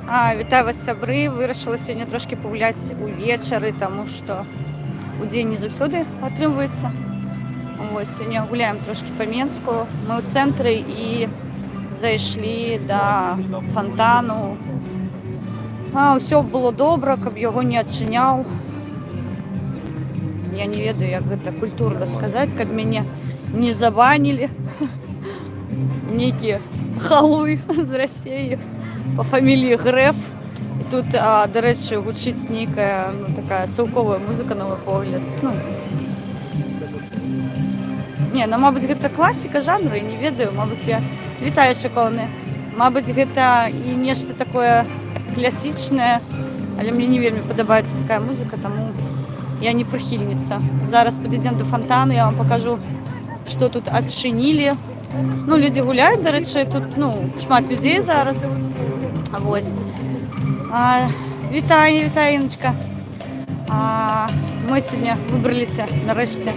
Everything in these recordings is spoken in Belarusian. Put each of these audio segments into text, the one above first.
Вітаю вас, сябры. Вырашыла сёння трошки пагуляць увечары, таму што удзень не заўсёды атрымваецца. Вось сёння гуляем трошки па Менску. Мы ў цэнтры і зайшлі да фонтану. Ўсё было добра, каб яго не адчыняў. Я не ведаю, як гэта культурна сказаць, каб мяне не забанілі. Нейкі халуй з Расіі по фаміліі Грэф. І тут, да рэчы, гучыць нейкая такая саўковая музыка, на мой погляд. Мабыць, гэта класіка жанру, я не ведаю. Мабыць, я вітаю шыкоўны. Мабыць, гэта і нешта такое класічнае, але мне не вельмі падабаецца такая музыка, таму я не прыхільніца. Зараз падыдзем да фонтану, я вам пакажу, што тут адчынілі. Людзі гуляюць, да рэчы, тут шмат людзей зараз. Вось. Вітаю, Іночка. Мы сёння выбраліся, нарэшце,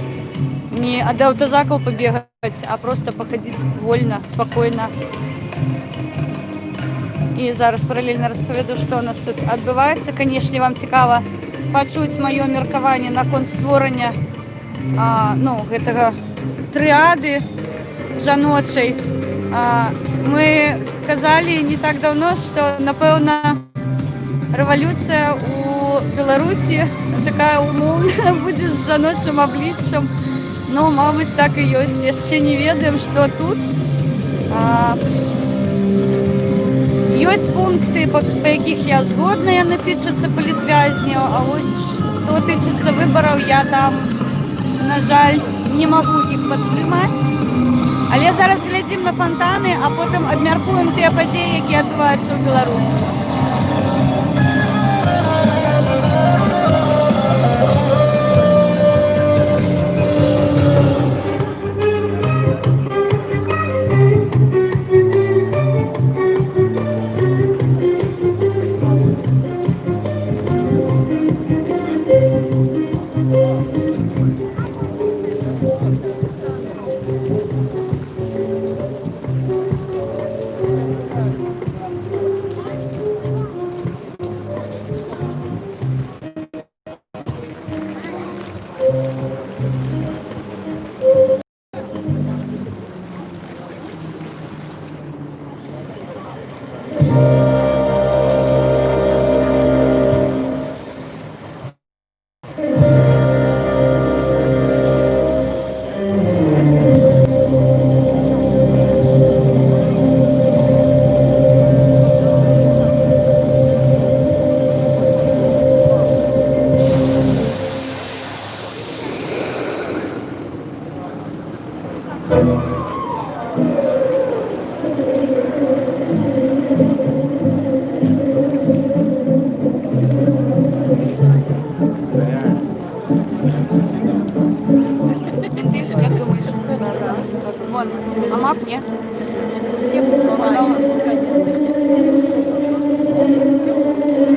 не ад аўтазакаў пабегаць, а проста пахадзіць вольна, спакойна. І зараз паралельна распавяду, што у нас тут адбываецца. Канешне, вам цікава пачуць маё меркаванне наконт створання гэтага трыады жаночай. Мы казалі не так даўно, што, напэўна, рэвалюцыя ў Беларусі такая умоўная будзе з жаночым абліччам. Мабыць, так і ёсць. Яшчэ не ведаем, што тут. Ёсць пункты, па якіх я згодна, яны тычацца палітвязняў, а вось што тычыцца выбараў, я там, на жаль, не магу іх падтрымаць. Але зараз глядзім на фонтаны, а потым абмяркуем тыя падзеі, якія адбываюцца ў Беларусі.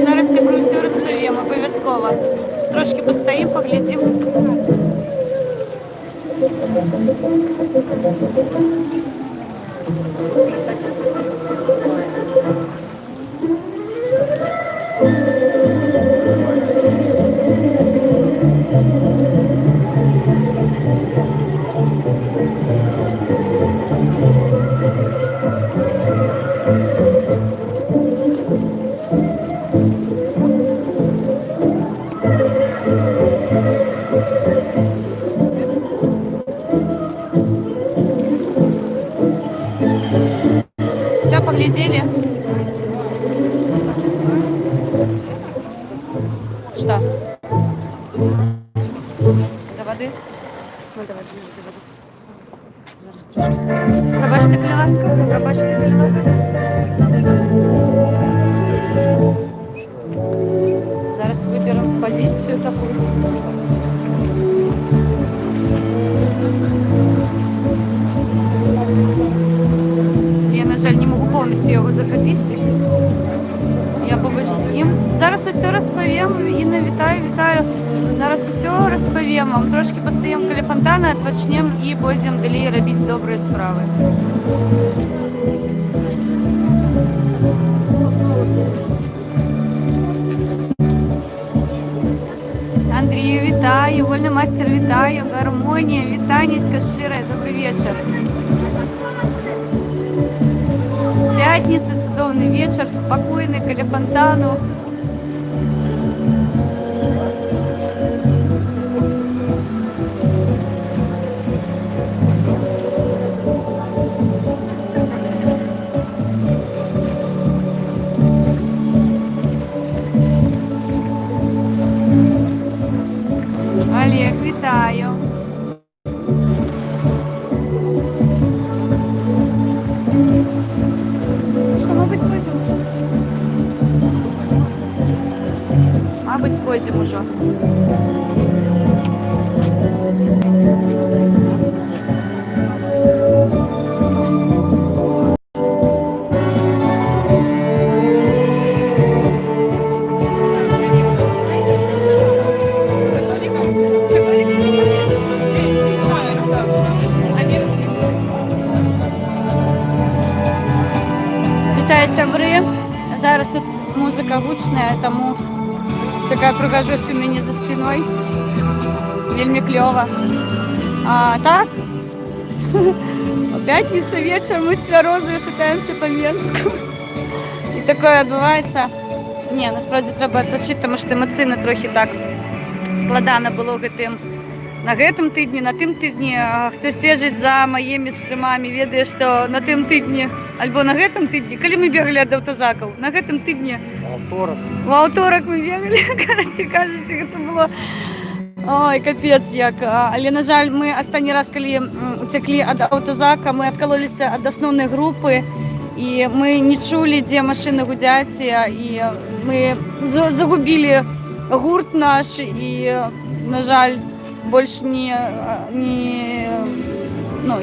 Зараз сябру ўсё распавем абавязкова. Трошки пастаім, паглядзім. Все, поглядели? Что? До воды? До воды. Зараз трошки спустимся. Пробачте, будь ласка. Пробачте, будь ласка. Зараз выберем позицию такую. Я, на жаль, не можу повністю його захопити. Я побач з ним. Зараз усе розповім. Інна, вітаю. Зараз усе розповім вам. Трошки постоїмо біля фонтана, відпочнемо і пойдемо далі робити добрі справи. алкогольный мастер, вітаю, гармонія, вітанечка щире, добрий вечір. П'ятниця, чудовний вечір, спокійний, біля фонтану. Олег, вітаю. Що, мабуть, пойдемо? Мабуть, пойдемо вже. Вітаю, сябри. Зараз тут музика гучна, тому така прохожусь у мене за спиною. Вельми кльово. А так, п'ятниця вечір, ми тверезо шатаємося по Мінську. І таке відбувається. Ні, насправді треба відпочити, тому що емоційно трохи так складано було на гэтым тыдні, на тым тыдні. Хто стежить за моїми стрімами, ведає, що на тым тыдні, альбо на гэтым тыдні, коли ми бігали від автозаків, на гэтым тыдні. В аўторак ми бігали, коротше кажучи, це було, ой, капець як. Але, на жаль, ми останній раз, коли утекли від автозака, ми відкололися від основної групи, і ми не чули, де машини гудять, і ми загубили гурт наш, і, на жаль, больше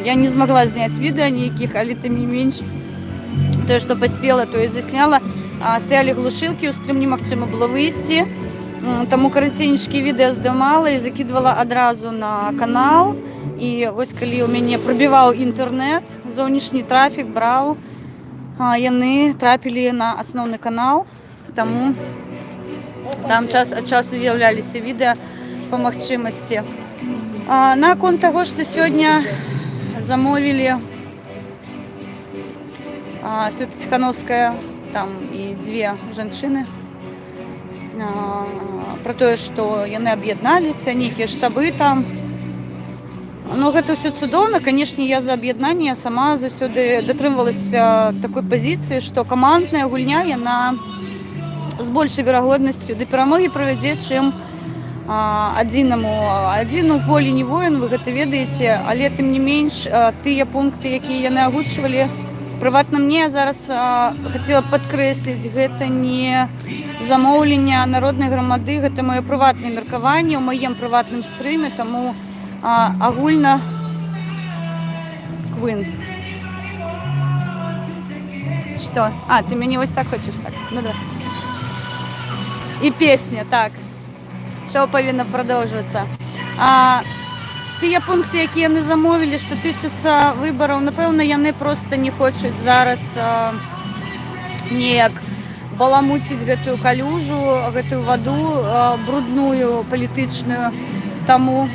я не смогла снять видео никаких, але тем не меньше, то, что поспела, то и засняла. Стояли глушилки, у стрім немагчыма было вийти, тому карантинічні відео здымала і закидывала одразу на канал. І ось коли у мене пробивав інтернет, зовнішній трафік брав, яны трапили на основний канал, тому там час від часу з'являлися відео по магчимости. На конт того, что сегодня замовили Света Тихановская, там и две женщины, про то, что яны об'єдналися, некие штабы там. Ну, гэта все цудоўна. Конечно, я за аб'яднанне, сама заўсёды дотрымвалася такой позиции, что командная гульня, яна з большай верагоднасцю да перамогі прывядзе, чым адзіну болей не воін, вы гэта ведаеце, але тым не менш тыя пункты, якія яны агучвалі, прыватна мне зараз хацела падкрэсліць, гэта не замоўленне народнай грамады, гэта маё прыватнае меркаванне ў маім прыватным стрыме, таму агульна Queen. Што? Ты мяне вось так хочаш, так? Ну да. І песня, так. Шоу павінна продовжуватися. Тыя пункты, якія яны замовілі, што тычыцца выбараў, напэўна, яны проста не хочуць зараз неяк баламуціць гэтую калюжу, гэтую ваду брудную, палітычную. Таму...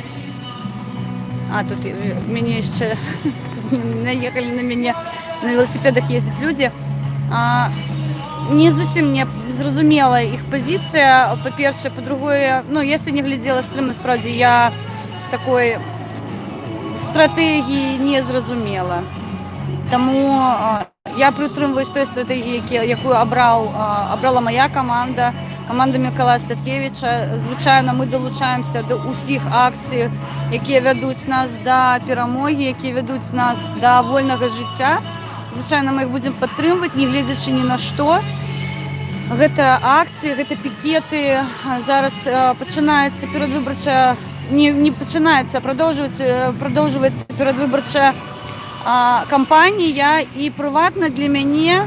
тут мяне яшчэ наехалі на мяне, на велосипедах ездзяць людзі. Не зусім мне зразумела іх пазіцыя, па-першае, па-другое, я сёння глядзела стрым, насправді, я такой стратэгіі не зразумела. Таму я прытрымваюсь той стратэгіі, якую абрала моя каманда, каманда Миколая Статкевича. Звычайна мы далучаемся да ўсіх акцый, якія вядуць нас да перамогі, якія вядуць нас да вольнага жыцця. Звычайна мы іх будзем падтрымваць, не гледзячы ні на што. Гэта акцыі, гэта пікеты. Зараз пачынаецца перадвыбарчая, не пачынаецца, а продовжуецца перадвыбарчая кампанія, і прыватна для мяне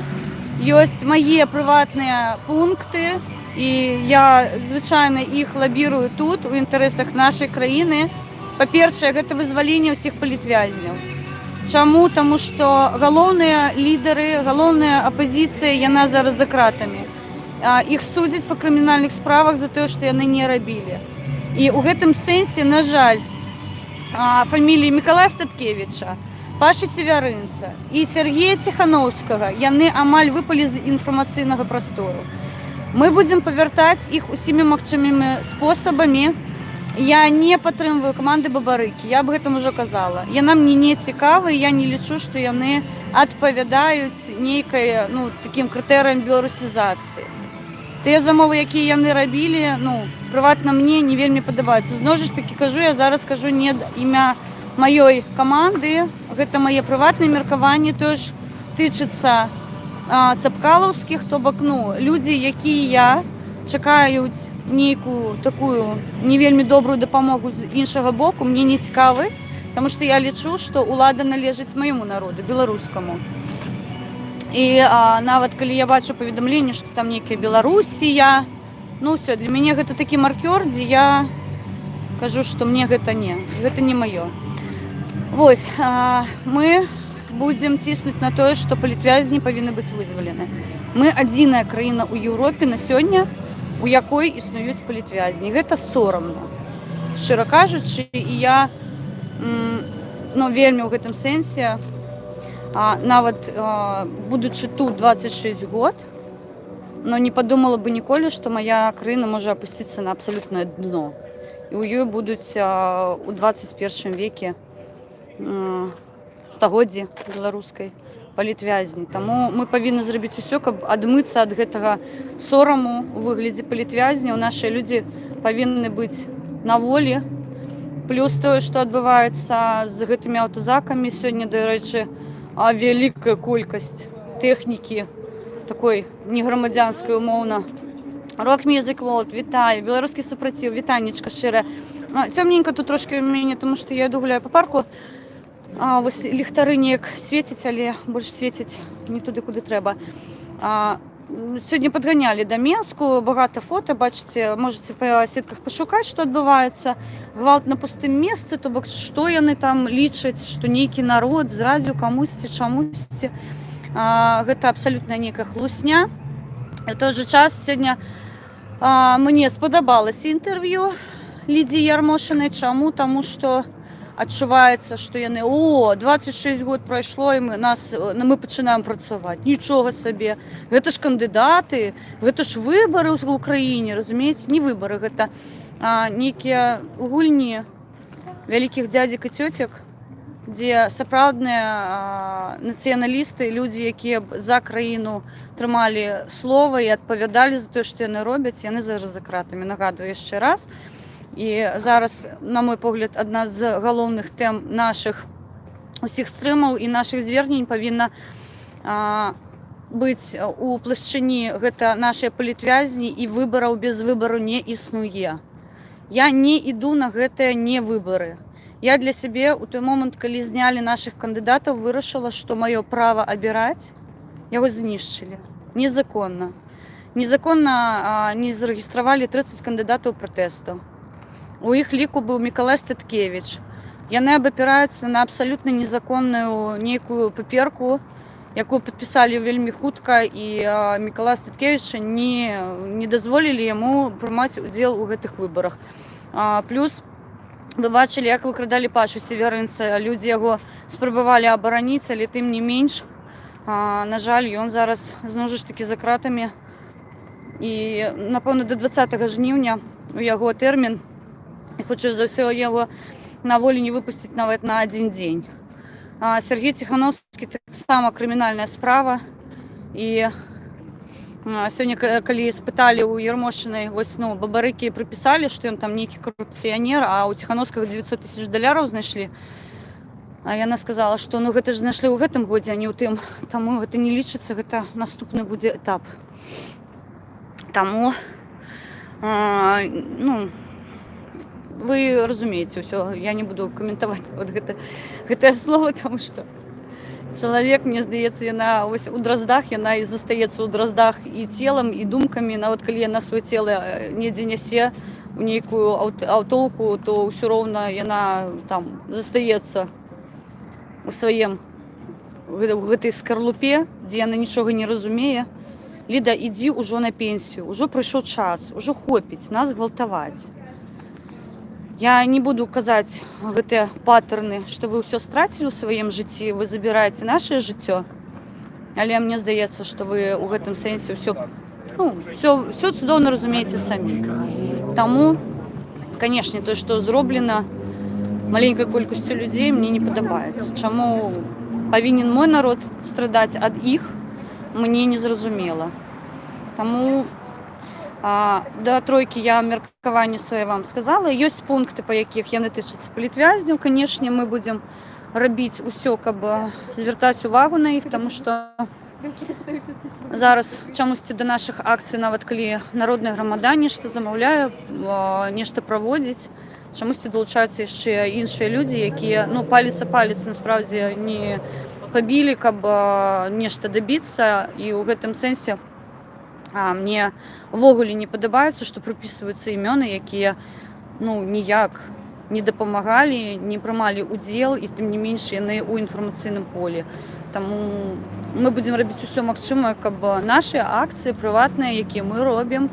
ёсць мае прыватныя пункты, і я звычайна іх лабірую тут у інтарэсах нашай краіны. Па-першае, гэта вызваленне ўсіх палітвязняў. Чаму? Таму што галоўныя лідары, галоўная апазіцыя, яна зараз за кратамі. Іх судзяць па крымінальных справах за тое, што яны не рабілі. І ў гэтым сэнсе, на жаль, фаміліі Мікалая Статкевіча, Пашы Севярынца і Сергея Ціханаўскага, яны амаль выпалі з інфармацыйнага прастору. Мы будзем павяртаць іх усімі магчымымі спосабамі. Я не падтрымліваю каманды Бабарыкі, я аб гэтым ужо казала. Яна мне не цікава, і я не лічу, што яны адпавядаюць нейкай, такім крытэрыям беларусізацыі. Тыя замовы, якія яны рабілі, прыватна мне не вельмі падабаюцца. Зноў ж такі кажу, я зараз кажу не імя маёй каманды, гэта мае прыватныя меркаванні, тое ж тычыцца цапкалаўскіх, то бок, людзі, якія чакаюць нейкую такую не вельмі добрую дапамогу з іншага боку, мне не цікавы, таму што я лічу, што ўлада належыць майму народу, беларускаму. І нават калі я бачу паведамленне, што там нейкая Беларусія, ўсё, для мяне гэта такі маркёр, дзе я кажу, што мне гэта не маё. Вось, мы будзем ціснуць на тое, што палітвязні павінны быць вызвалены. Мы адзіная краіна ў Еўропе на сёння, у якой існуюць палітвязні. Гэта сорамна. Шчыра кажучы, і я вельмі ў гэтым сэнсе, нават будучы тут 26 год, не падумала бы ніколі, што моя краіна можа апусціцца на абсалютнае дно. І ў ёй будуць у 21 веке стагоддзі беларускай палітвязні. Таму мы павінны зрабіць усё, каб адмыцца ад гэтага сораму у выглядзе палітвязняў. Нашы людзі павінны быць на волі. Плюс тое, што адбываецца з гэтымі аўтазакамі. Сёння, дарэчы, вялікая колькасць тэхнікі, такой неграмадзянскай умоўна. Rock Music World, вітаю. Беларускі супраціў, вітанечка шчырая. Цёмненька тут трошкі ў мяне, таму што я іду гуляю па парку. Вось ліхтары неяк свеціць, але больш свеціць не туды, куды трэба. Сёння падганялі да Менску, багата фота, бачыце, можаце па сетках пашукаць, што адбываецца. Гвалт на пустым месцы, то бок што яны там лічаць, што нейкі народ зрадзіў камусьці, чамусьці. Гэта абсалютна нейкая хлусня. У той жа час сёння мне спадабалася інтэрв'ю Лідзіі Ярмошынай. Чаму? Таму што адчуваецца, што яны 26 год прайшло, і мы пачынаем працаваць. Нічога сабе. Гэта ж кандыдаты, гэта ж выбары ў краіне, разумееце? Не выбары, гэта нейкія гульні вялікіх дзядзек і цёцек, дзе сапраўдныя нацыяналісты, людзі, якія за краіну трымалі слова і адпавядалі за тое, што яны робяць, яны зараз за кратамі. Нагадую яшчэ раз. І зараз, на мой погляд, адна з галоўных тэм нашых усіх стрымаў і нашых звернень павінна быць у плашчыні гэта нашыя палітвязні, і выбараў без выбару не існуе. Я не іду на гэтыя не выбары. Я для сябе у той момант, калі знялі нашых кандыдатаў, вырашыла, што маё права абіраць яго знішчылі. Незаконна. Незаконна не зарэгістравалі 30 кандыдатаў пратэсту. У іх ліку быў Мікалай Статкевіч. Яны абапіраюцца на абсалютна незаконную нейкую паперку, якую падпісалі вельмі хутка, і Мікалая Статкевіча не дазволілі яму прымаць удзел у гэтых выбарах. Плюс вы бачылі, як выкрадалі Пашу Севярынца. Людзі яго спрабавалі абараніць, але тым не менш, на жаль, ён зараз зноў жа ж такі за кратамі. І, напэўна, да 20 жніўня у яго тэрмін. І хутчэй за ўсё яго на волі не выпусціць нават на адзін дзень. Сергей Ціханаўскі таксама крымінальная справа. І сёння, калі спыталі ў Ярмошынай, вось, Бабарыкі прыпісалі, што ён там нейкі карупцыянер, а ў Ціханаўскага $900 000 знайшлі. А яна сказала, што гэта ж знайшлі ў гэтым годзе, а не ў тым. Таму гэта не лічыцца, гэта наступны будзе этап. Таму, вы разумееце ўсё, я не буду каментаваць гэтае слово, таму што чалавек, мне здаецца, яна ось у драздах, яна і застаецца ў драздах і целам, і думкамі. Нават калі яна сваё цела недзе нясе у нейкую аўтоўку, то ўсё роўна яна там застаецца у сваім гэтай скарлупе, дзе яна нічога не разумее. Ліда, ідзі ўжо на пенсію, ужо прыйшоў час, ужо хопіць нас гвалтаваць. Я не буду казаць гэтыя паттерны, што вы ўсё страцілі ў сваім жыцці, вы забіраеце наше жыццё. Але мне здаецца, што вы ў гэтым сэнсе ўсё цудоўна разумееце самі. Таму, канешне, тое, што зроблена маленькай колькасцю людзей, мне не падабаецца. Чаму павінен мой народ страдаць ад іх, мне не зразумела. Таму да тройкі я меркаванне свае вам сказала. Ёсць пункты, па якіх яны тычацца палітвязняў. Канешне, мы будзем рабіць усё, каб звяртаць увагу на іх, таму што зараз чамусьці да нашых акцый, нават калі народны грамада нешта замаўляе, нешта праводзіць, чамусьці далучаюцца яшчэ іншыя людзі, якія палец насправдзе не пабілі, каб нешта дабіцца. І ў гэтым сэнсе мне ўвогуле не падабаецца, што прыпісваюцца імёны, якія ніяк не дапамагалі, не прымалі ўдзел, і тым не менш яны ў інфармацыйным полі. Таму мы будзем рабіць усё магчымае, каб нашы акцыі прыватныя, якія мы робім,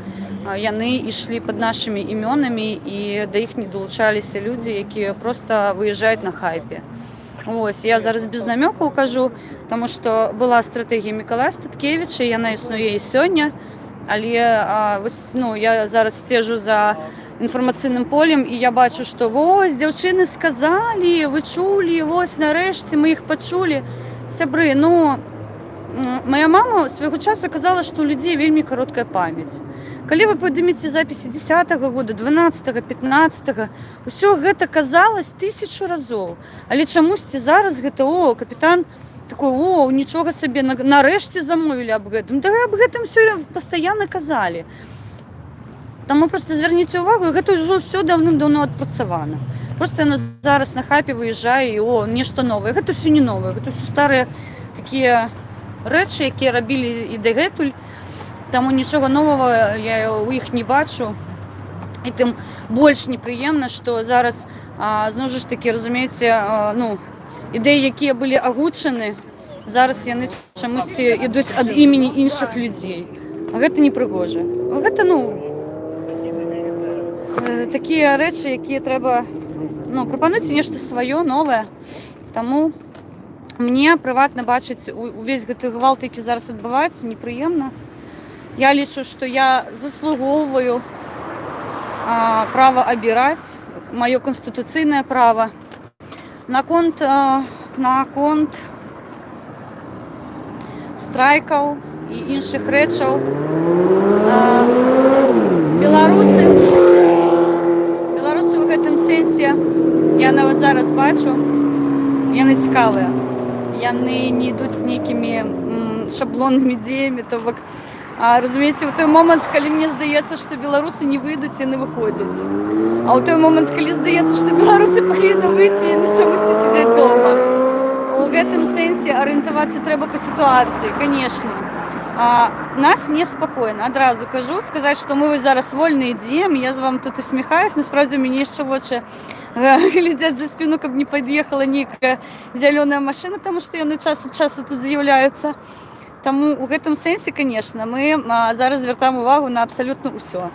яны ішлі пад нашымі імёнамі, і да іх не далучаліся людзі, якія проста выязджаюць на хайпе. Вось, я зараз без намёкаў кажу, таму што была стратэгія Мікалая Статкевіча, яна існуе і сёння, але я зараз сцежу за інфармацыйным полем, і я бачу, што вось, дзяўчыны сказалі, вы чулі, вось, нарэшце мы іх пачулі. Сябры, моя мама свайго часу казала, што ў людзей вельмі кароткая памяць. Калі вы падымеце запіси 10-го года, 12-го, 15-го, усё гэта казалось 1000 разоў. Але чамусьці зараз гэта, капітан такой, нічога сабе, нарэшце замовілі аб гэтым. Да аб гэтым все пастаянна казалі. Таму проста звярніце ўвагу, гэта ўжо ўсё даўным-даўно адпрацавана. Просто яна зараз на хайпе выязджае, і нешта новае. Гэта ўсё не новае, гэта ўсё старыя такія рэчы, якія рабілі і дагэтуль. Таму нічога новага я ў іх не бачу. І тым больш непрыемна, што зараз, зноў жа ж такі, разумееце, ідэі, якія былі агучаны, зараз яны чамусьці ідуць ад імені іншых людзей. Гэта непрыгожа. Гэта, такія рэчы, якія трэба, прапануйце нешта сваё, новае. Таму мне прыватна бачыць увесь гэты гвалт, які зараз адбываецца, непрыемна. Я лічу, што я заслугоўваю права абіраць, маё канстытуцыйнае права. Наконт страйкаў і іншых рэчаў. Беларусы ў гэтым сэнсе, я нават зараз бачу, яны цікавыя. Яны не ідуць з нейкімі шаблоннымі дзеямі, то бок, разумееце, у той момант, калі мне здаецца, што беларусы не выйдуць, яны выходзяць. А ў той момант, калі здаецца, што беларусы павінны выйти, яны чамусьці сядзяць дома. У гэтым сэнсе арыентавацца трэба па сітуацыі, канешне. Нас неспакойна, адразу кажу, сказаць, што мы зараз вольна ідзем, я вам тут усміхаюсь, насправдзе у мяне яшчэ вочы глядзяць за спіну, каб не пад'ехала нейкая зялёная машына, таму што яны час ад часу тут з'яўляюцца. Таму у гэтым сэнсе, канешне, мы зараз звяртаем увагу на абсалютна ўсё.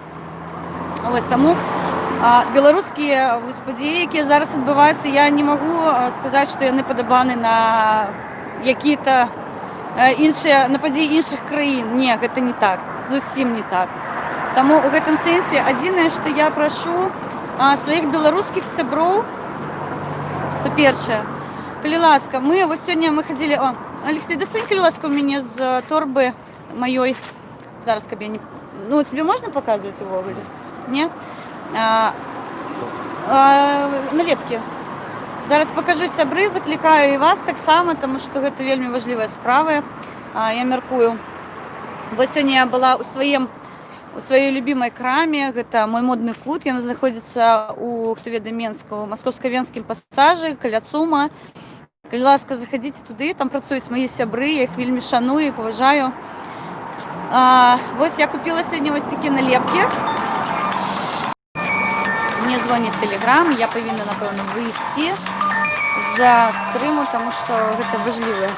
Вось таму беларускія падзеі, якія зараз адбываюцца, я не магу сказаць, што яны падабаны на якія-то на падзеі іншых краін. Не, гэта не так, зусім не так. Таму у гэтым сэнсе адзінае, што я прашу сваіх беларускіх сяброў, па-першае, калі ласка, вот сёння мы хадзілі, Алексей, достань, калі ласка, у мяне з торбы маёй, зараз, каб я не... тебе можна паказваць увогуле? Не? Налепкі. Зараз пакажу, сябры, заклікаю і вас таксама, таму што гэта вельмі важлівая справа, я мяркую. Вот сёння я была у сваёй любімай краме, гэта мой модны кут, яна знаходзіцца у, хто ведае, Менску, у маскоўска-венскім пасажы, каля ЦУМа. Калі ласка, заходзіце туды, там працуюць мае сябры, я іх вельмі шаную і паважаю. Вось я купіла сёння вось такія налепкі. Мне звоніць тэлеграм, я павінна, напэўна, выйсці з стрыму, таму што гэта важлівы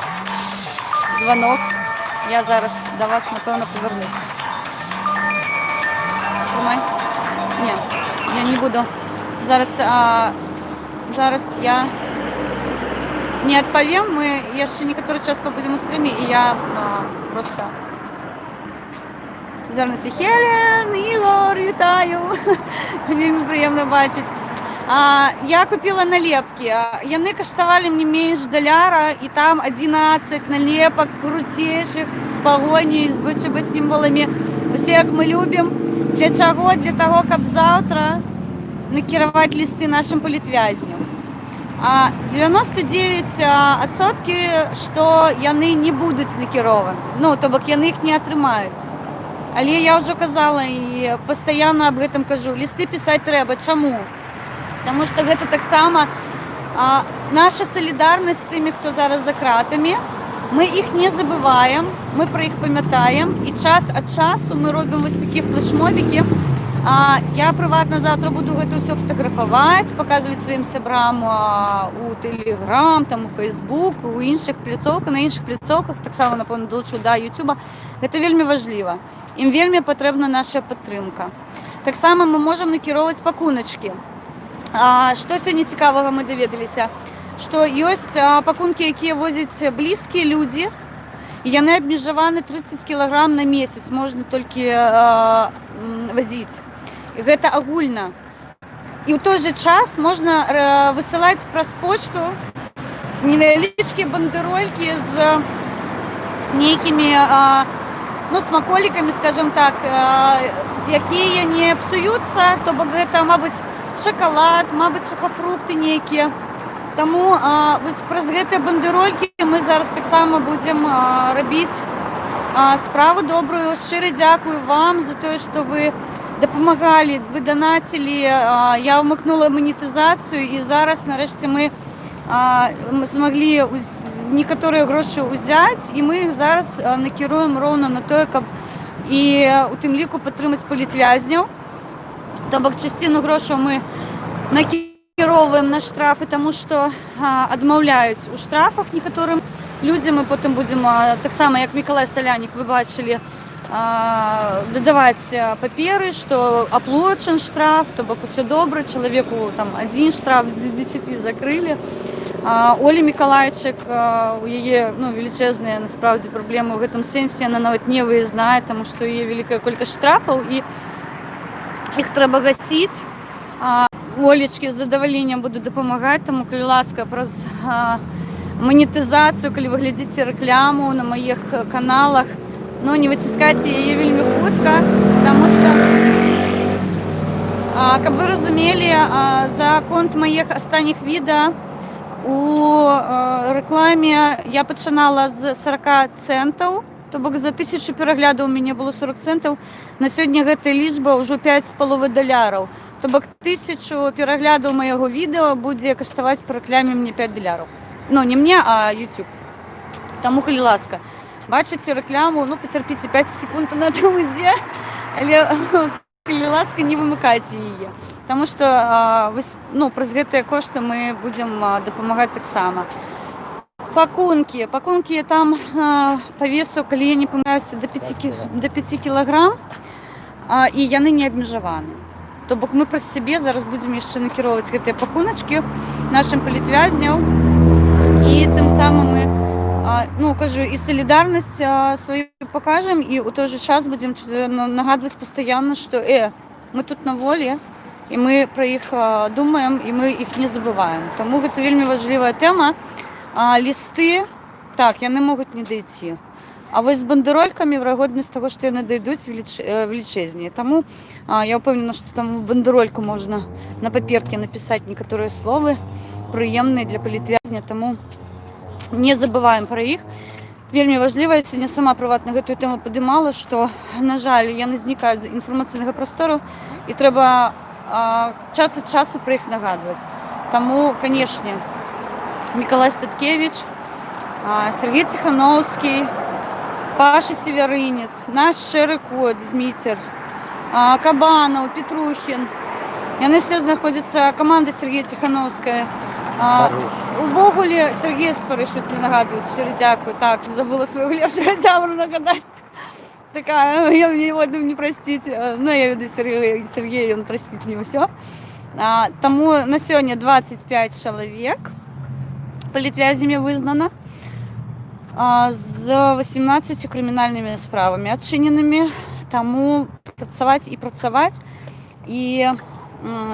званок. Я зараз да вас, напэўна, павярнуся. Трымай. Не, я не буду Зараз я не адпавем, мы яшчэ некаторы час пабудзем у стрыме, і я просто зараз Хелен, Ігор, вітаю, вельмі прыемна бачыць. Я купила налепкі, яны каштавалі мне менш $1, і там 11 налепак круцейшых з пагоняй, з БЧБ сімваламі, усе як мы любім. Для чаго? Для таго, каб заўтра накіраваць лісты нашым палітвязням. 99%, што яны не будуць накірованы, то бок яны іх не атрымаюць. Але я ўжо казала і пастаянна аб гэтым кажу, лісты пісаць трэба. Чаму? Таму што гэта таксама наша салідарнасць з тымі, хто зараз за кратамі. Мы іх не забываем, мы пра іх памятаем, і час ад часу мы робім вось такія флешмобікі. Я прыватна заўтра буду гэта ўсё фатаграфаваць, паказваць сваім сябрам у Telegram, там у Facebook, у іншых пляцоўках, на іншых пляцоўках, таксама, напэўна, долучу да YouTube. Гэта вельмі важліва. Ім вельмі патрэбна наша падтрымка. Таксама мы можам накіроўваць пакуначкі. Што сёння цікавага мы даведаліся? Што ёсць пакункі, якія возяць блізкія людзі, і яны абмежаваны 30 кілаграм на месяц, можна толькі вазіць. І гэта агульна. І ў той жа час можна высылаць праз почту невялічкія бандэролькі з нейкімі смаколікамі, скажем так, якія не псуюцца, то бок гэта, мабыць, шакалад, мабыць, сухафрукты нейкія. Таму праз гэтыя бандэролькі мы зараз таксама будзем рабіць справу добрую. Шчыра дзякую вам за тое, што вы дапамагалі, вы данацілі. Я ўмыкнула манетызацыю, і зараз нарэшце мы змаглі некаторыя грошы ўзяць, і мы зараз накіруем роўна на тое, каб і у тым ліку падтрымаць палітвязняў. То бок частину грошаў мы накіроўваем на штрафы, таму што адмаўляюць у штрафах некаторым людзям, і потым будзем таксама, як Мікалай Салянік, вы бачылі, дадаваць паперы, што аплачан штраф, то бок усё добра, чалавеку там 1 штраф з 10 закрылі. Олі Мікалайчык, у яе велічэзныя насправдзе праблемы ў гэтым сэнсе, яна нават не выязнае, таму што яе вялікая колькасць штрафаў, і іх трэба гасіць. Олечкі з задавальненнем буду дапамагаць, таму, калі ласка, праз манетызацыю, калі вы глядзіце рэкляму на маіх каналах, не выціскайце яе вельмі хутка, таму што, каб вы разумелі, за конт маіх астатніх відэа у рэкламе я пачынала з 40 центаў, то бок за 1000 пераглядаў у мяне было 40 центаў. На сёння гэтая лічба ўжо $5,5. То бок 1000 пераглядаў майго відэа будзе каштаваць па рэкламе мне $5. Не мне, а YouTube. Таму, калі ласка, бачыце рэкляму, пацярпіце 5 секунд на тым ідзе, але, калі ласка, не вымыкайце яе. Таму што праз гэтыя кошты мы будзем дапамагаць таксама. Пакункі там па весу, калі я не памыляюся, до 5 кілаграм, і яны не абмежаваны. То бок мы праз сябе зараз будзем яшчэ накіроўваць гэтыя пакуначкі нашым палітвязняў, і тым самым мы, кажу, і салідарнасць сваю пакажам, і ў той жа час будзем нагадваць пастаянна, што мы тут на волі, і мы пра іх думаем, і мы іх не забываем. Таму гэта вельмі важлівая тэма. Лісты, так, яны могуць не дайти. А вось з бандэролькамі верагоднасць таго, што яны дайдуць, велічэзней. Таму я ўпэўнена, што там бандэрольку можна на паперке напісаць некаторыя словы прыемныя для палітвязня, таму не забываем пра іх. Вельмі важліва, я сёння сама прыватна гэтую тэму падымала, што, на жаль, яны знікаюць з інфармацыйнага прастору, і трэба час ад часу пра іх нагадваць. Таму, канешне, Мікалай Статкевич, Сергей Ціхановскі, Паша Северынец, наш шэры кот, Зміцер, Кабанаў, Петрухін. Яны все знаходзяцца, каманда Сергея Ціхановская. Увогуле, Сергей Спары, щось не нагадваюць, шчыра дзякую. Так, забыла свайго лепшага сябру нагадаць. Такая, я мне его не простить. Я веду Сергея, он простит мне все. Таму на сёння 25 чалавек палітвязнямі вызнана з 18 крымінальнымі справамі адчыненымі. Таму працаваць і працаваць. І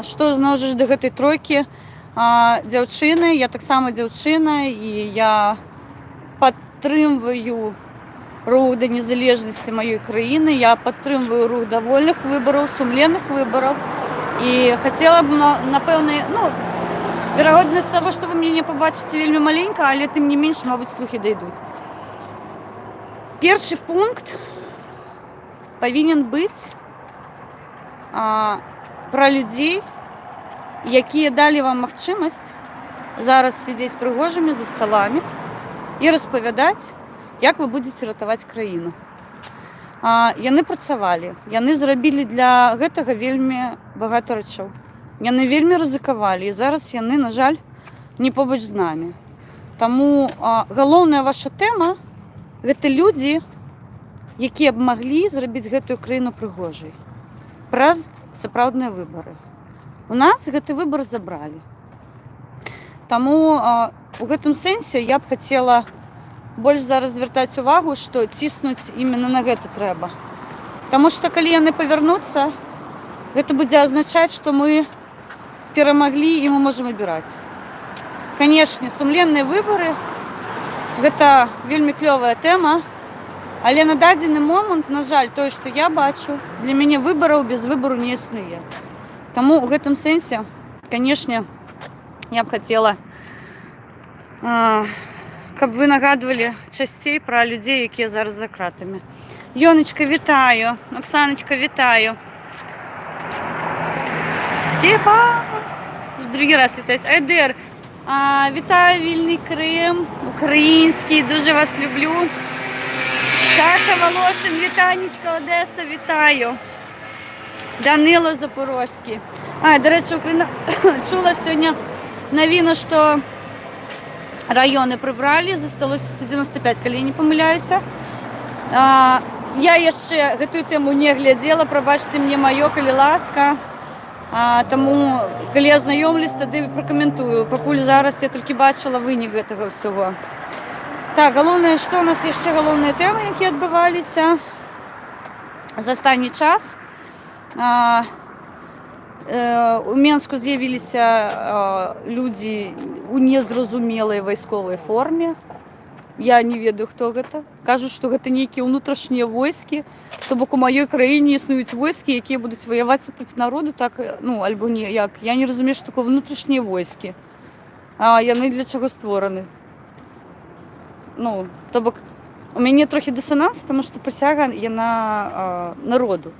што зноў жа да гэтай тройкі дзяўчыны, я таксама дзяўчына, і я падтрымваю рух да незалежнасці маёй краіны, я падтрымваю рух да вольных выбараў, сумленных выбараў. І хацела б, напэўна, верагоднасць таго, што вы мяне пабачыце вельмі маленька, але тым не менш, мабыць, слухі дайдуць. Першы пункт павінен быць пра людзей, якія далі вам магчымасць зараз сядзець прыгожымі за сталамі і распавядаць, як вы будзеце ратаваць краіну. Яны працавалі, яны зрабілі для гэтага вельмі багата рэчаў. Яны вельмі рызыкавалі, і зараз яны, на жаль, не побач з намі. Таму галоўная ваша тэма – гэта людзі, якія б маглі зрабіць гэтую краіну прыгожай праз сапраўдныя выбары. У нас гэты выбар забралі. Таму у гэтым сэнсе я б хацела больш зараз звяртаць увагу, што ціснуць именно на гэта трэба. Таму што калі яны павярнуцца, гэта будзе азначаць, што мы перамаглі і мы можам абіраць. Канешне, сумленныя выбары – гэта вельмі клёвая тэма, але на дадзены момант, на жаль, тое, што я бачу, для мяне выбараў без выбару не існуе. Таму ў гэтым сэнсе, канешне, я б хацела, каб вы нагадвалі часцей пра людзей, якія зараз за кратамі. Ёначка, вітаю. Оксаночка, вітаю. Степан! Другі раз вітаюсь. Айдер, вітаю, вільний Крим, український, дуже вас люблю. Саша Волошин, вітанечка, Одеса, вітаю. Данило Запорожський. До речі, Україна чула сьогодні новину, що районы прыбралі, засталося 195, калі я не памыляюся. Я яшчэ гэтую тэму не глядзела, прабачце мне маё, калі ласка. Таму, калі я знаёмлюсь, тады пракаментую. Пакуль зараз я толькі бачыла вынік гэтага ўсяго. Так, галоўнае, што ў нас яшчэ галоўныя тэмы, якія адбываліся за астатні час. У Менску з'явіліся людзі у незразумелай вайсковай форме. Я не ведаю, хто гэта. Кажуць, што гэта нейкія ўнутрашнія войскі. То бок у маёй краіне існуюць войскі, якія будуць ваяваць супраць народу, так, альбо ніяк. Я не разумею, што такое внутрашнія войскі. Яны для чаго створаны? То бок у мяне трохі дысананс, таму што прысяга яна народу.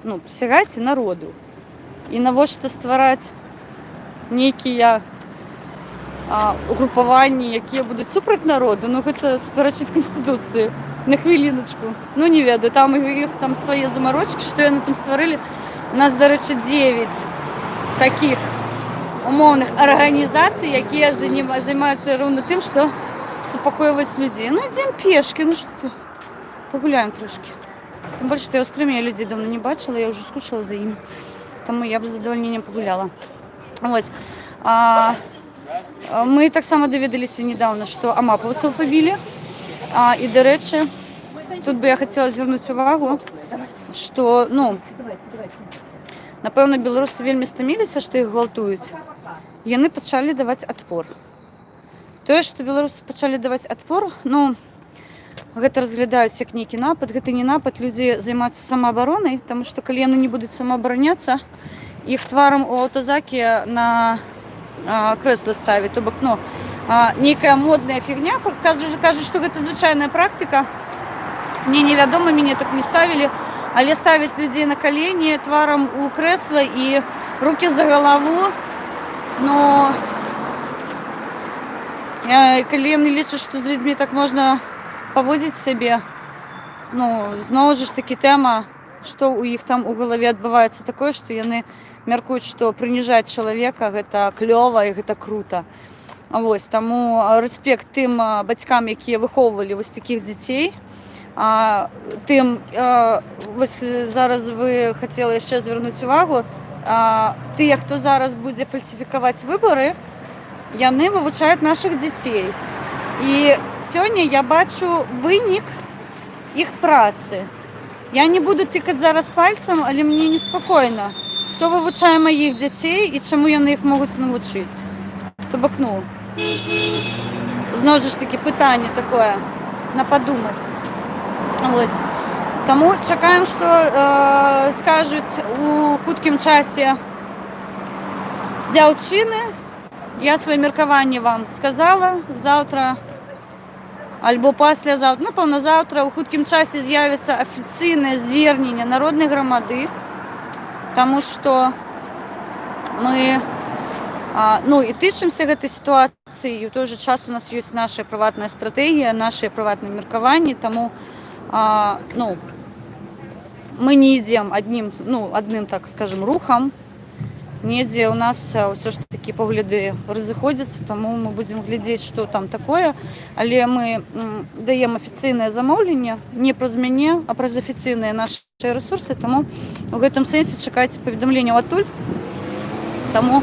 Прысягайце народу. І навошта ствараць нейкія угрупаванні, якія будуць супраць народу, гэта супярэчыць Канстытуцыі. На хвіліначку. Не ведаю, там іх там свае замарочкі, што яны там стварылі. У нас, дарэчы, 9 такіх умоўных арганізацый, якія займаюцца роўна тым, што супакойваць людзей. Ідзем пешкі, што? Пагуляем трошкі. Тым больш, што я ў стрыме людзей давно не бачыла, я ўжо скучала за імі. Таму я б з задавальненнем пагуляла. Вось. Мы таксама даведаліся недавно, што амапаўцаў пабілі. І, дарэчы, тут бы я хацела звярнуць увагу, што, напэўна, беларусы вельмі стаміліся, што іх гвалтуюць. Яны пачалі даваць адпор. Тое, што беларусы пачалі даваць адпор, гэта разглядаюць як нейкі напад, гэта не напад, людзі займаюцца самаабаронай, таму што калі яны не будуць самаабараняцца, іх тварам у аўтазакі на крэслы ставіць. То бок, нейкая модная фігня, кажуць, што гэта звычайная практыка. Мне невядома, мяне так не ставілі, але ставіць людзей на калені тварам у крэсла і рукі за галаву. Калі яны лічаць, што з людзьмі так можна паводзіць сябе, зноў жа ж такі тэма, што ў іх там у галаве адбываецца такое, што яны мяркуюць, што прыніжаць чалавека гэта клёва і гэта крута. Таму рэспект тым бацькам, якія выхоўвалі вось такіх дзяцей. Зараз вы хацела яшчэ звярнуць увагу, тыя, хто зараз будзе фальсіфікаваць выбары, яны вывучаюць нашых дзяцей. І сёння я бачу вынік іх працы. Я не буду тыкаць зараз пальцам, але мне неспакойна. Хто вывучае маіх дзяцей і чаму яны іх могуць навучыць? То бок, зноў жа ж такі пытанне такое на падумаць. Вось. Таму чакаем, што скажуць у хуткім часе дзяўчыны. Я сваё меркаванне вам сказала. Заўтра альбо паслязаўтра, напэўна, заўтра у хуткім часе з'явіцца афіцыйнае зверненне народнай грамады, таму што мы і тычымся гэтай сітуацыі, і ў той жа час у нас ёсць наша прыватная стратэгія, наша прыватнае меркаванне, таму мы не ідзем адным, так скажем, рухам. Недзе ў нас ўсё ж такі погляды разыходзяцца, таму мы будзем глядзець, што там такое, але мы даем афіцыйнае замоўленне не праз мяне, а праз афіцыйныя нашы рэсурсы, таму у гэтым сэнсе чакайце паведамленняў адтуль. Таму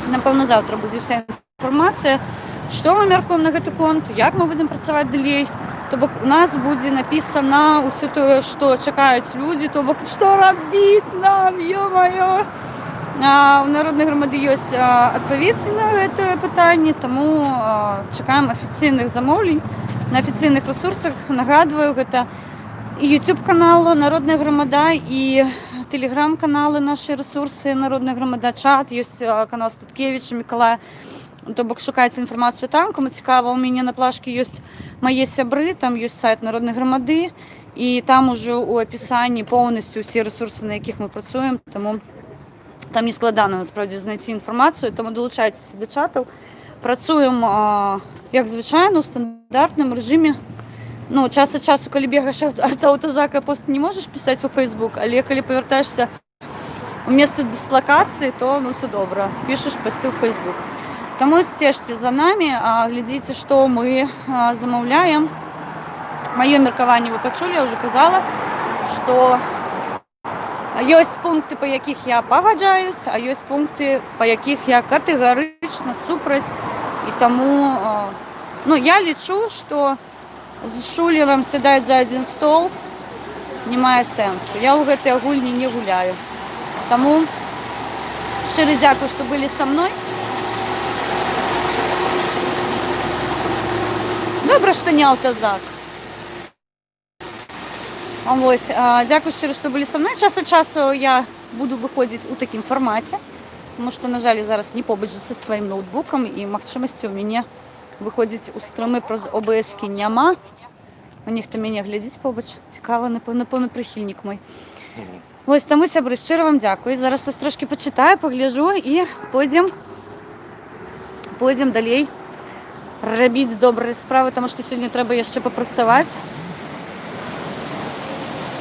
напэўна заўтра будзе ўся інфармацыя, што мы мяркуем на гэты конт, як мы будзем працаваць далей. То бок у нас будзе напісана ўсё тое, што чакаюць людзі, то бок што рабіць нам, ё-маё. У народнай грамады ёсць адпаведзі на гэтае пытанне, таму чакаем афіцыйных замоўлень на афіцыйных рэсурсах. Нагадваю, гэта і YouTube-канал Народная грамада, і Telegram-каналы, нашы рэсурсы Народная грамада, чат, ёсць канал Статкевіча Мікалая. То бок шукайце інфармацыю там, каму цікава. У мяне на плашкі ёсць мае сябры, там ёсць сайт Народнай грамады, і там ужо ў апісанні поўнасцю ўсе рэсурсы, на якіх мы працуем, таму там не складана насправді знайсці інфармацыю, таму далучайцеся да чатаў. Працуем як звычайна у стандартным рэжыме. Час ад часу, калі бегаеш ад аўтазака, пост не можаш пісаць у Facebook, але калі павяртаешся ў месца дыслакацыі, то ўсё добра, пішаш пасты ў Facebook. Таму сцежце за намі, глядзіце, што мы замаўляем. Маё меркаванне вы пачулі, я ўжо казала, што ёсць пункты, па якіх я пагаджаюсь, а ёсць пункты, па якіх я катэгарычна супраць. І таму я лічу, што з Шулерам сядаць за адзін стол не мае сэнсу. Я ў гэтыя гульні не гуляю. Таму шчыры дзякуй, што былі са мной. Добра, што не аўтазак. Вось, дзякуй шчыра, што былі са мной. Час ад часу я буду выходзіць у такім фармаце, тому што, на жаль, зараз не побач са сваім ноутбукам, і магчымасці ў мяне выходзіць у стрымы праз ОБС-кі няма. Нехта мяне глядзіць побач. Цікава, напэўна, прыхільнік мой. Вось, таму, сябры, шчыра вам дзякуй. Зараз вас трошкі пачытаю, пагляджу і пойдзем далей рабіць добрыя справы, таму што сёння трэба яшчэ папрацаваць.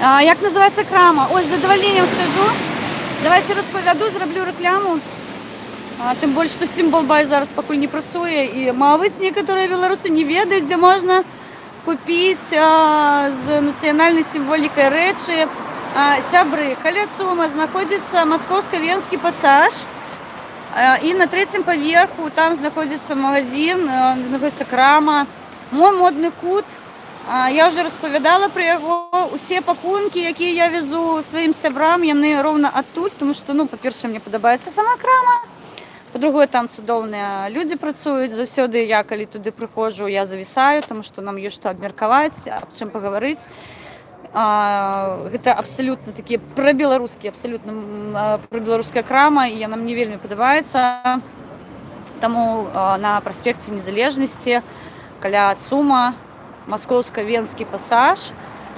Як называецца крама? Ой, з задавальненнем скажу. Давайте распавяду, зраблю рэкламу. Тым больш, што Сімбалбай зараз пакуль не працуе, і, мабыць, некаторыя беларусы не ведаюць, дзе можна купіць з нацыянальнай сімволікай рэчы. Сябры, каля ЦУМа знаходзіцца Маскоўска-Венскі пасаж. І на 3-м паверху там знаходзіцца магазин, знаходзіцца крама. Мой модны кут. Я ўжо распавядала пра яго. Усе пакункі, якія я везу сваім сябрам, яны роўна адтуль, тому што, па-першае, мне падабаецца сама крама. Па-другое, там цудоўныя людзі працуюць. Заўсёды я, калі туды прыходжу, я завісаю, тому што нам ёсць што абмеркаваць, аб чым пагаварыць. Гэта абсалютна такі прабеларускі, абсалютна прабеларуская крама, і яна мне вельмі падабаецца. Таму на праспекце Незалежнасці, каля ЦУМа, Маскоўска-Венскі пасаж,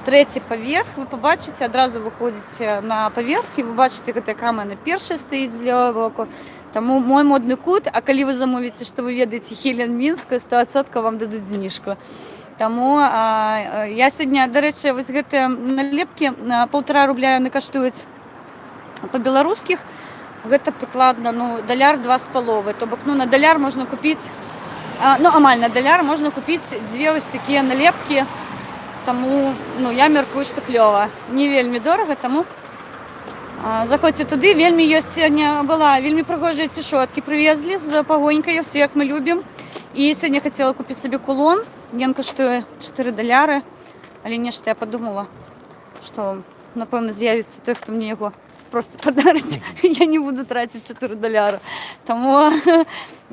3-й паверх, вы пабачыце, адразу выходзіце на паверх, і вы бачыце, гэтая крама на першай стаіць з левага боку. Таму мой модны кут, а калі вы замовіце, што вы ведаеце Хелен Мінскую, 100% вам дадуць зніжку. Таму я сёння, дарэчы, вось гэтыя налепкі 1,5 рубля яны каштуюць па-беларускіх. Гэта прыкладна $1, 2,5. То бок на $1 можна купіць, амаль на $1 можна купіць дзве вось такія налепкі. Таму я мяркую, што клёва. Не вельмі дорага, таму Заходзьце туды, вельмі ёсць сёння была вельмі прыгожыя цішоткі прывезлі з пагонькай, все як мы любім. І сёння хацела купіць сабе кулон, ён каштуе $4, але нешта я подумала, што напэўна з'явіцца той, хто мне яго просто подарыць. Я не буду траціць $4. Таму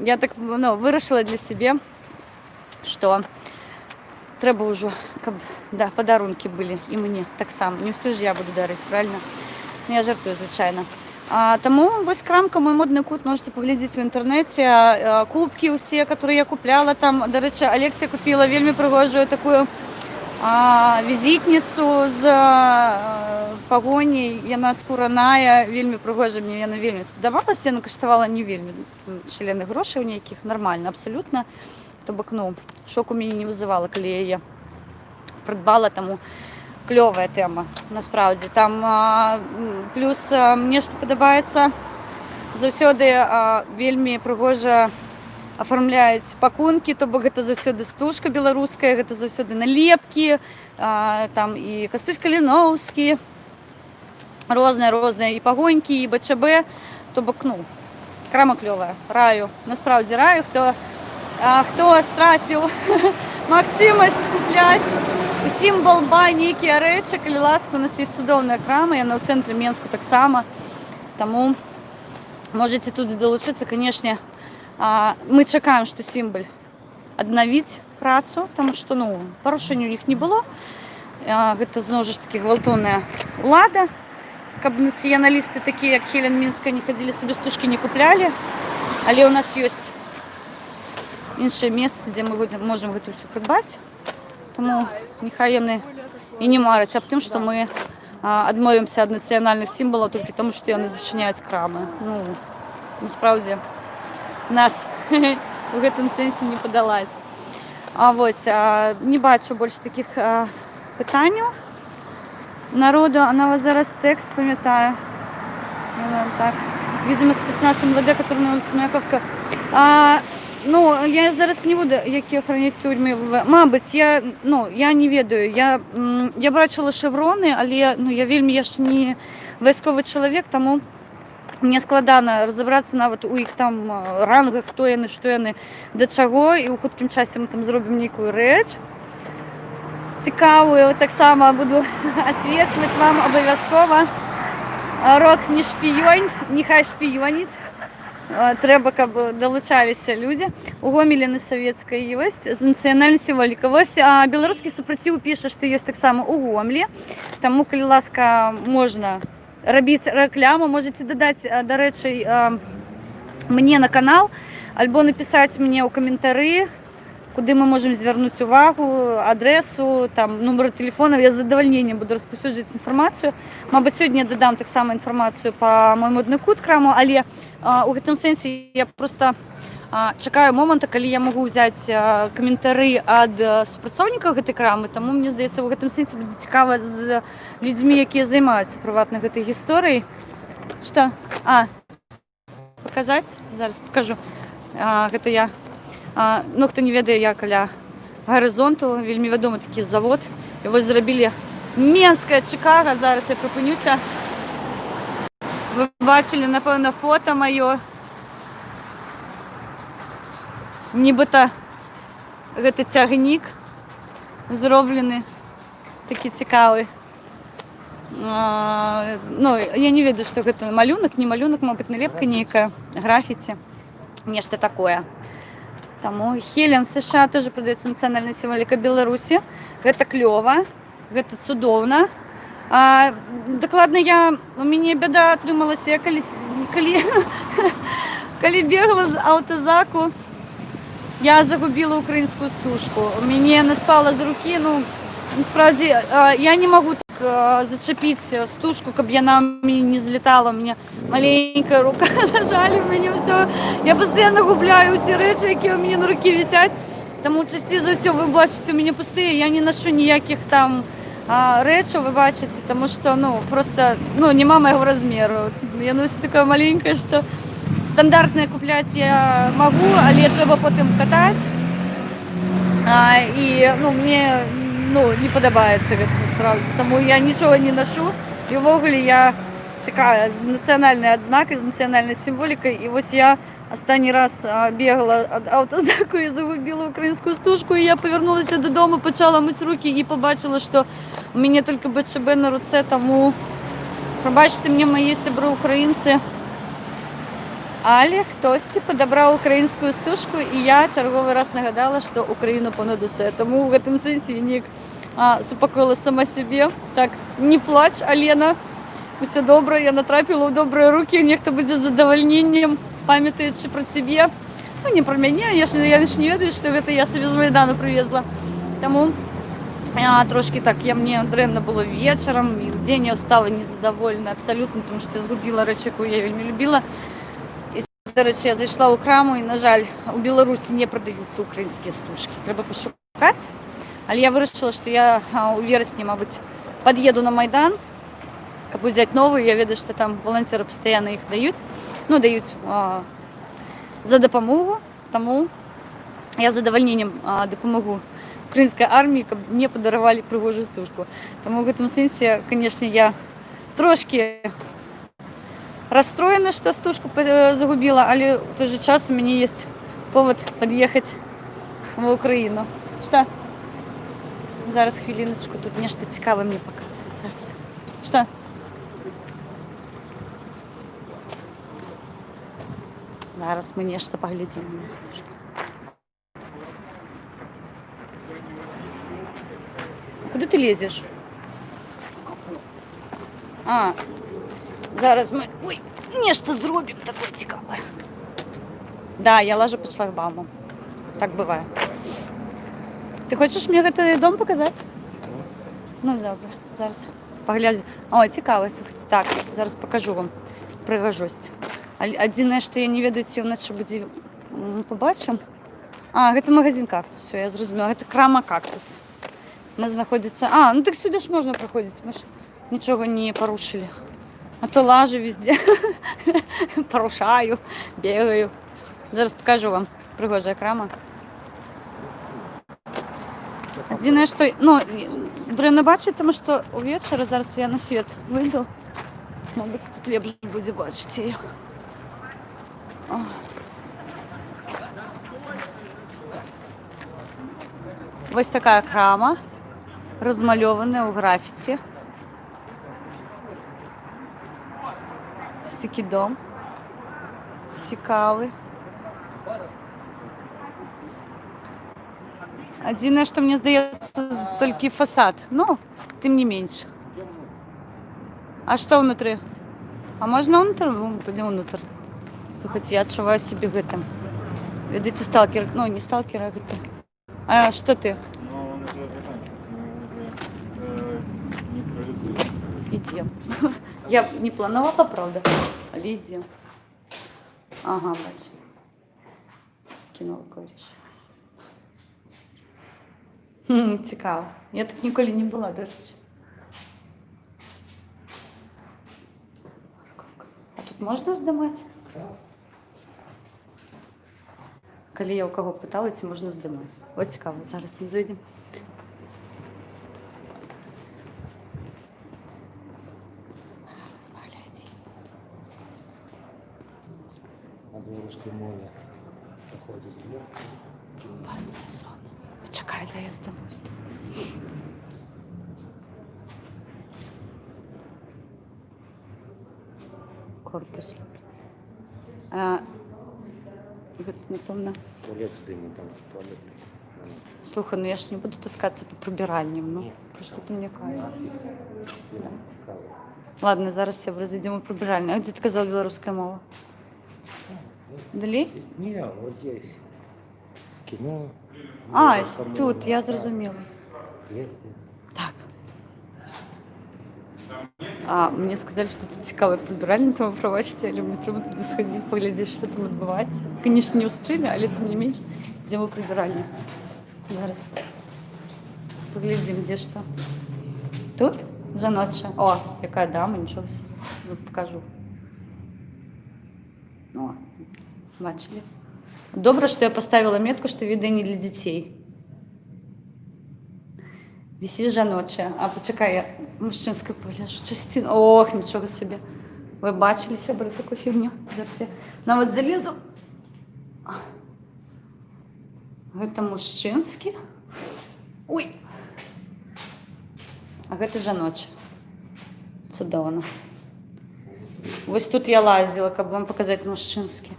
я так вырашыла для сябе, што трэба ўжо, каб падарункі былі і мне таксама. Не ўсё ж я буду дарыць, правильно? Я жартую, звычайна. Таму вось крамка «Мой модны кут», можете паглядзець у інтэрнэце. Кубкі ўсе, которые я купляла там. Дарэчы, Алексія купіла вельмі прыгожую такую візітніцу з пагоняй. Яна скураная, вельмі прыгожая, мне яна вельмі спадабалася. Яна каштавала не вельмі шалёных грошай у нейкіх, нармальна, абсалютна. То бок, шок у мяне не вызывала, калі я яе прыдбала, таму клёвая тэма, насправдзе. Там плюс мне што падабаецца, заўсёды вельмі прыгожа афармляюць пакункі, то бок гэта заўсёды стужка беларуская, гэта заўсёды налепкі, там і Кастусь Каліноўскі, розныя і пагонькі, і БЧБ, то бок, крама клёвая, раю, насправдзе раю, хто страціў магчымасць купляць усім балба нейкія рэчы, калі ласка, у нас ёсць цудоўная крама, яна ў цэнтры Менску таксама, таму можаце туды далучыцца. Канешне, мы чакаем, што Сімбаль аднавіць працу, таму што парушэнняў у іх не было. Гэта зноў жа ж такі гвалтоўная ўлада, каб нацыяналісты такія, як Хелен Мінска, не хадзілі сабе стужкі, не куплялі, але ў нас ёсць іншае месца, дзе мы можам гэта ўсё прыдбаць. Таму няхай яны і не мараць аб тым, што мы адмовімся ад нацыянальных сімвалаў толькі таму, што яны зачыняюць крамы. Насправдзе, нас у гэтым сэнсе не падалаць. Вось, не бачу больш такіх пытанняў народу. Нават зараз тэкст памятаю. Так, видимо, спецназ МВД, который на вуліцы Маяковскага. Я зараз не буду, які охраняць турьмы. Мабыць, я не ведаю. Я бачыла шевроны, але я вельмі яшчэ не вайсковы чалавек, таму мне складана разабрацца нават у іх там рангах, хто яны, што яны, да чаго, і ў хуткім часе мы там зробім нейкую рэч цікавую. Таксама буду асвечваць вам абавязкова. Рок не шпіёнь, нехай шпіёніць. Трэба, каб далучаліся людзі. У Гомелі савецкая ёсць з нацыянальнай сімволікай. Вось беларускі супраціў піша, што ёсць таксама у Гомелі. Таму, калі ласка, можна рабіць рэкламу, можаце дадаць, дарэчы, мне на канал, альбо напісаць мне ў каментары, куды мы можам звярнуць увагу, адрэсу, там, нумар тэлефона. Я з задавальненнем буду распаўсюджваць інфармацыю. Мабыць, сёння я дадам таксама інфармацыю па «Мой модны кут» краму, але у гэтым сэнсе я проста чакаю моманта, калі я магу ўзяць каментары ад супрацоўнікаў гэтай крамы, таму мне здаецца, у гэтым сэнсе будзе цікава з людзьмі, якія займаюцца прыватна гэтай гісторыяй. Што? Паказаць? Зараз пакажу. Гэта я. Хто не ведае, я каля гарызонту, вельмі вядомы такі завод. І вось зрабілі Менская Чикаго. Зараз я прыпынюся. Вы бачылі, напэўна, фота маё. Нібыта гэты цягнік зроблены такі цікавы. Я не ведаю, што гэта малюнак, не малюнак, мабыць, налепка нейкая, графіці, нешта такое. Таму Хелен США тоже прадаецца нацыянальная сімволіка Беларусі. Гэта клёва, гэта цудоўна. Дакладна у мяне бяда атрымалася, калі бегла з аўтазаку, я загубіла украінскую стужку. Мяне яна спала з рукі, насправді, я не магу так зачапіць стужку, каб яна мне не злетала. У меня маленькая рука, на жаль, у мяне ўсё. Я пастаянна губляю ўсе рэчы, якія ў мяне на рукі вісяць. Таму часцей за ўсё вы бачыце у мяне пустыя. Я не нашу ніякіх там рэчаў, вы бачыце, таму што, просто, няма майго размеру. Яно ўсё такое маленькае, што стандартнае купляць я магу, але трэба потым катаць. І, мне не падабаецца гэта насправді. Таму я нічога не нашу. І ўвогуле я така національна відзнака з національною символікою. І ось я останній раз бігала від автозаку і загубила українську стужку. І я повернулася додому, почала мити руки і побачила, що у мене тільки БЧБ на руці, тому пробачте мені, мої сябри українці. Але хтось підібрав українську стужку, і я черговий раз нагадала, що Україну понад усе. Тому в цьому сенсі я ніяк успокоїла сама себе. Так, не плач, Алена, все добре, я натрапила в добрі руки, ніхто буде з задовольненням, пам'ятаючи про тебе. Ну, не про мене, я ж не ведаю, що це я собі з Майдану привезла. Тому трошки так, мені древно було вечором, і в день я встала незадоволена абсолютно, тому що я згубила речі, яку я вельми любила. До речі, я зайшла у краму і, на жаль, у Білорусі не продаються українські стужки. Треба пошукати. Але я вирішила, що я у вересні, мабуть, під'їду на Майдан, аби взяти нові. Я веду, що там волонтери постійно їх дають. Ну, дають за допомогу. Тому я з задовольненням допомогу українській армії, щоб мені подарували пригожу стужку. Тому в цьому сенсі, звісно, я трошки расстроена, что стужку загубила, але в той же час у меня есть повод подъехать в Україну. Що? Зараз хвилиночку, тут нечто цікаве мені показують зараз. Що? Зараз ми нечто поглядимо. Куди ти лезеш? Зараз ми нечто зробимо таке цікаве. Да, я лажу під шлагбаумом. Так буває. Ти хочеш мені цей дом показати? Ну, добре. Зараз поглядю. О, цікаво, слухайте. Так, зараз покажу вам пригожусь. Єдине, що я не ведаю, ці у нас ще буде побачимо. Це магазин «Кактус». Все, я зрозуміла. Це крама «Кактус». У нас знаходиться... ну так сюди ж можна проходити. Ми ж нічого не порушили. А то лажу везде, порушаю, бігаю. Зараз покажу вам пригожа крама. Єдине, що, древно бачити, тому що увечері зараз я на світ вийду. Мабуть, тут ліпше буде бачити її. Ось така крама, розмальована у графіті. Ось такий дом. Цікавий. Єдине, що мені здається, тільки фасад. Ну, тим не менше. А що внутрі? А можна внутрі? Ну, пойдемо внутрі. Слухайте, я відчуваю себе гетем. Видите, сталкер. Ну, не сталкер, а гетем. А что ты? Ну, он уже заканчивается, Идем. Я не планувала, правда, але йдем. Ага, бачу. Кіно, говориш. Цікаво. Я тут ніколи не була, до речі. А тут можна здимати? Коли я у кого питала, ці можна здимати. Ось цікаво, зараз ми зайдемо. Зараз поглядіть. На белорусской мове проходит Опасна зона. Почекай, да я здамусь. Корпус. Напевно. туалет в дыму, там туалет. Слухай, ну я ж не буду таскаться по прибиральням, ну, просто ти мені кажеш. Да. Ладно, зараз я зайдемо в прибиральню. А де ти казав білоруська мова? Далі? Не, вот здесь. Кино. Тут, я зрозуміла. Клетки. Так. Мені сказали, що тут цікаве прибиральня, тому пробачте, але мені треба туди сходити, поглядіти, що там відбувається. Звісно, не в стримі, але тим не менш, йдемо в прибиральню. Зараз поглядимо, де що. Тут? Жаноча. О, яка дама, нічого собі. Покажу. О, бачили. Добре, що я поставила метку, що відео не для дітей. Висить жаноча. Почекай, я мужчинську погляжу. Частину. Ох, нічого собі. Ви бачили себе таку фігню? Зараз я навіть залізу. Гэта мужчынскі. Ой! А гэта жаночы. Цудоўна. Вось тут я лазила, каб вам показаць мужчынскі.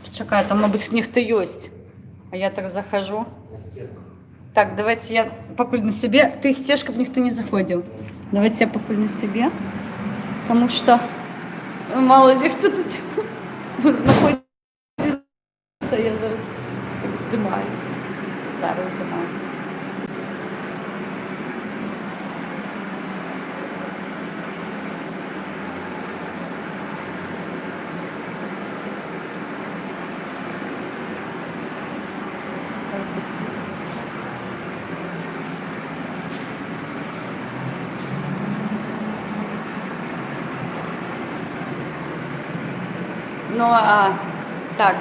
Почакай, там, мабыць, нехто ёсць. А я так захожу. Так, давайте я пакуль на себе. Ты сцеж, каб ніхто не заходзіў. Давайте я пакуль на себе. Потому что мало ли хто тут знаходиться. Я зараз здымаю. Зараз здымаю. Ну, так,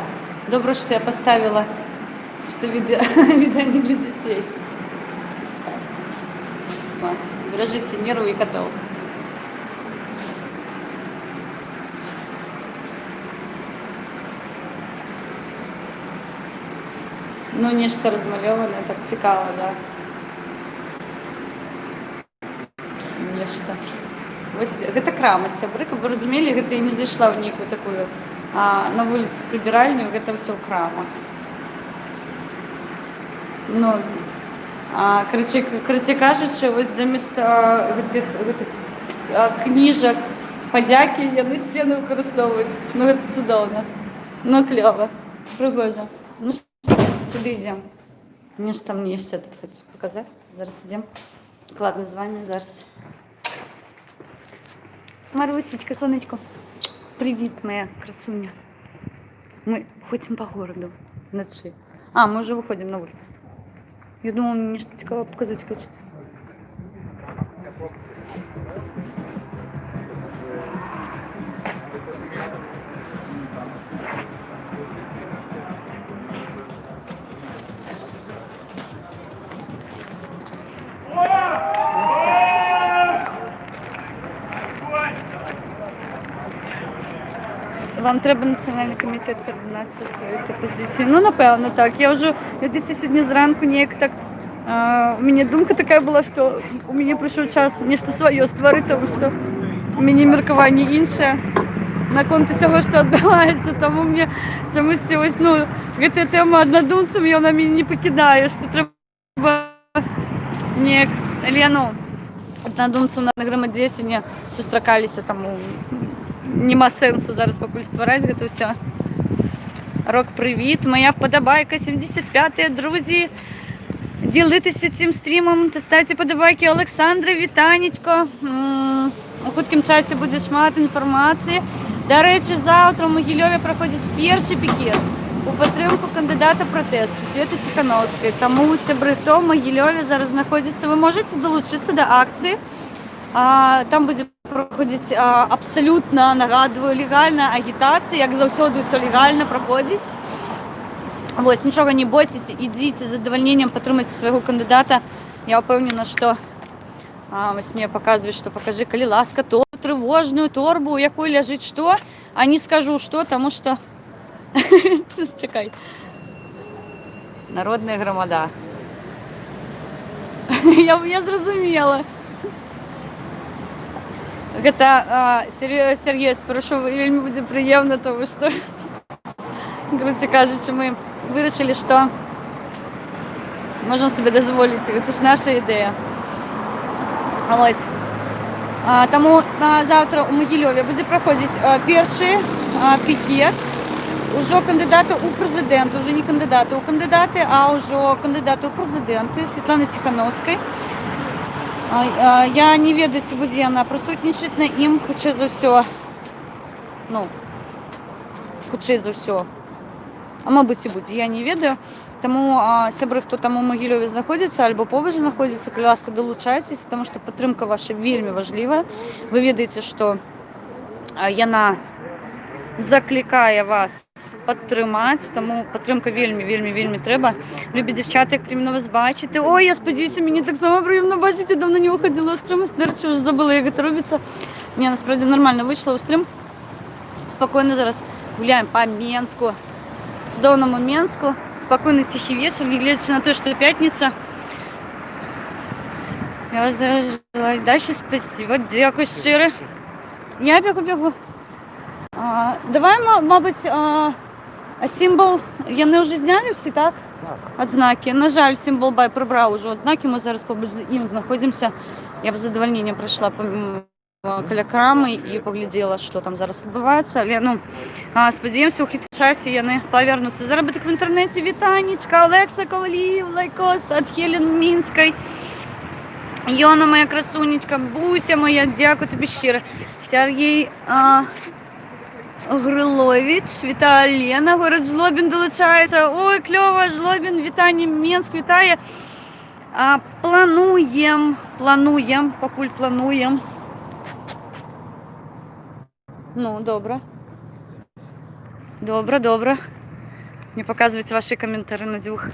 добре, что я поставила, что видео не для детей. Бережите нервы и котов. Ну, нечто размалеванное, так цікаво, да? Нечто. Вось гэта крама, сябры, каб вы разумелі, гэта я не зайшла в нейкую такую на вуліцы прыбіральню, гэта ўсё крама. Ну, карацей кажучы, вось замест гэтых кніжак падзякі яны сцены выкарыстоўваюць. Ну, гэта цудоўна. Ну, клёва. Прыгожа. Ну, што, туды ідзем. Нешта мне яшчэ тут хочу паказаць. Зараз ідзем. Ладно, з вами зараз. Марусечка, сонечко, привет, моя красуня. Мы ходим по городу ночи. Мы уже выходим на улицу. Я думала, мне что-то цікаво показать хочет. Вам треба національний комітет координації створити позиції. Ну, напевно, так. Я вже, дивіться, сьогодні зранку ніяк так, у мене думка така була, що у мене прийшов час нечто своє створити, тому що у мене міркування інше на конту всього, що відбувається, тому мені чомусь ось, ну, ця тема однодумців, вона мене не покидає, що треба ніяк, ну, однодумців на громаді сьогодні зустракалися, тому нема сенсу зараз пакуль ствараць гэта ўсё. Рок, привіт, моя вподобайка 75-я, друзі. Ділитися цим стрімом, ставте подобайки. Олександре, вітанечко. У хуткім часі буде шмат інформації. До речі, завтра в Могилеві проходить перший пікет у підтримку кандидата протесту Світи Тихановської. Тому, сябри, хто в Могилеві зараз знаходиться, ви можете долучитися до акції. Там буде проходить абсолютно, нагадую, легальна агітація, як завсёды все легально проходить. Ось, нічого не бойтесь, ідіть з задовольненням, підтримайте свого кандидата. Я впевнена, що ось мені показують, що покажи, коли ласка, ту тривожну торбу, у якої лежить що, а не скажу що, тому що... Чекай. Народна громада. Я зрозуміла. Гэта Сергей спрашиваў, вельмі будзе прыемна, тому што, грубо кажучы, мы вырашылі, што можам себе дазволіць, гэта ж наша ідэя. Ось. Таму завтра у Могилеве будзе праходзіць першы пікет ужо кандидата у прэзідэнты, уже не кандидата у кандидаты, а ўжо кандидата у прэзідэнты Святланы Тихановскай. Я не ведаю, ці будзе яна прысутнічаць на ім, хутчэй за ўсё. Ну, хутчэй за ўсё. А мабыць і будзе, я не ведаю. Таму сябры, хто там у Могилеве знаходзіцца, альбо побач знаходзіцца, калі ласка, далучайцеся, таму што падтрымка ваша вельмі важлівая. Вы ведаеце, што яна заклікае вас падтрымаць, таму падтрымка вельмі трэба. Любі дзяўчаты, як прыемна вас бачыць. Ой, я спадзяюся, мяне таксама прыемна бачыць, я давно не выходзіла з стрыму, дарэчы, уже забыла, як гэта робіцца. Ні, насправді нормально вийшла у стрім. Спокійно зараз гуляємо по Менську. Чудовному Менську. Спокійний тихий вечір, не глядячи на те, що п'ятниця. Я вас зараз желаю дальше спасибо. Дякую щиро. Я бігу. Давай, мабуть, символ, вони вже зняли всі, так? Так. Одзнаки. На жаль, символ бай прибрав уже одзнаки, ми зараз поблизу їм знаходимося. Я б з задовольненням прийшла каля крами і погляділа, що там зараз відбувається. Але, ну, сподіваємося, у хитрому часі вони повернуться. Заробіток в інтернеті. Вітанечка, Олекса Ковалів, лайкос від Хелен Мінської. Йона моя красунечка, Буся моя, дякую тобі щиро. Сергій Грилович, вітаю Лена, город Жлобін долучається. Ой, кльово, Жлобін, вітання, Мінськ, вітає. Плануємо, покуль плануємо. Ну, добре. Добре. Мне показывайте ваши комментарии на двух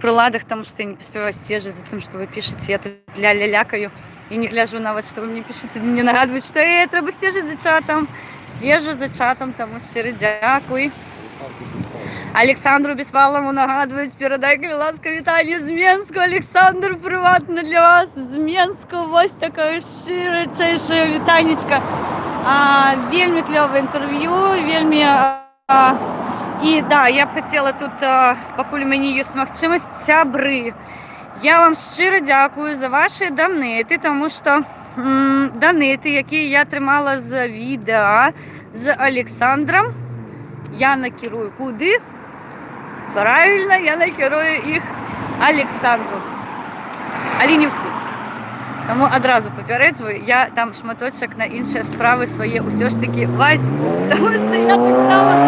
приладах, потому что я не поспеваю стежить за тем, что вы пишете. Я тут ля-ля-лякаю и не гляжу на вас, что вы мне пишете. Мне нагадывают, что треба стежить за чатом. Стежу за чатом, тому щиро дякую. Олександру Беспалову нагадують, передайте ласка вітання з Менську. Олександр, приватно для вас з Менську. Ось таке широчайше вітанечко. Вельми кльове інтерв'ю, вельми... І да, я б хотіла тут, покуль мені є можливість, сябри. Я вам щиро дякую за ваші донети, тому що донети, які я тримала з відео з Олександром, я накерую куди? Правильно, я накерую їх Олександру. Але не всі. Тому одразу попереджую, я там шматочок на інші справи свої усе ж таки візьму. Тому що я так само